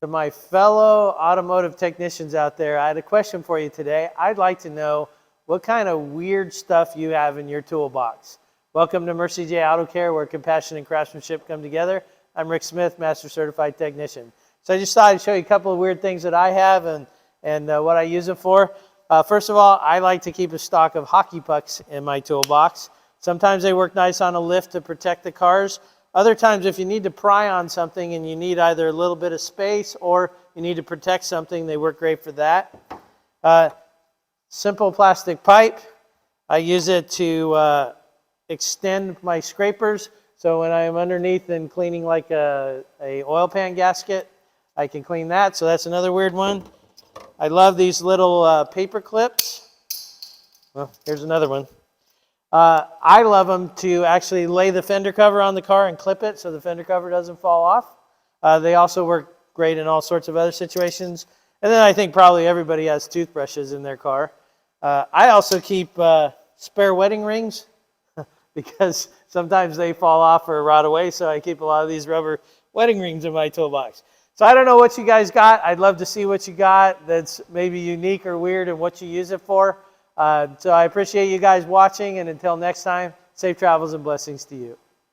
To my fellow automotive technicians out there, I had a question for you today. I'd like to know what kind of weird stuff you have in your toolbox. Welcome to Mercie J Auto Care, where compassion and craftsmanship come together. I'm Rick Smith, Master Certified Technician. So I just thought I'd show you a couple of weird things that I have and what I use it for. First of all, I like to keep a stock of hockey pucks in my toolbox. Sometimes they work nice on a lift to protect the cars. Other times, if you need to pry on something and you need either a little bit of space or you need to protect something, they work great for that. Simple plastic pipe. I use it to extend my scrapers. So when I'm underneath and cleaning like a oil pan gasket, I can clean that. So that's another weird one. I love these little paper clips. Well, here's another one. I love them to actually lay the fender cover on the car and clip it so the fender cover doesn't fall off. They also work great in all sorts of other situations. And then I think probably everybody has toothbrushes in their car. I also keep spare wedding rings because sometimes they fall off or rot away, so I keep a lot of these rubber wedding rings in my toolbox. So I don't know what you guys got. I'd love to see what you got that's maybe unique or weird and what you use it for. So I appreciate you guys watching, and until next time, safe travels and blessings to you.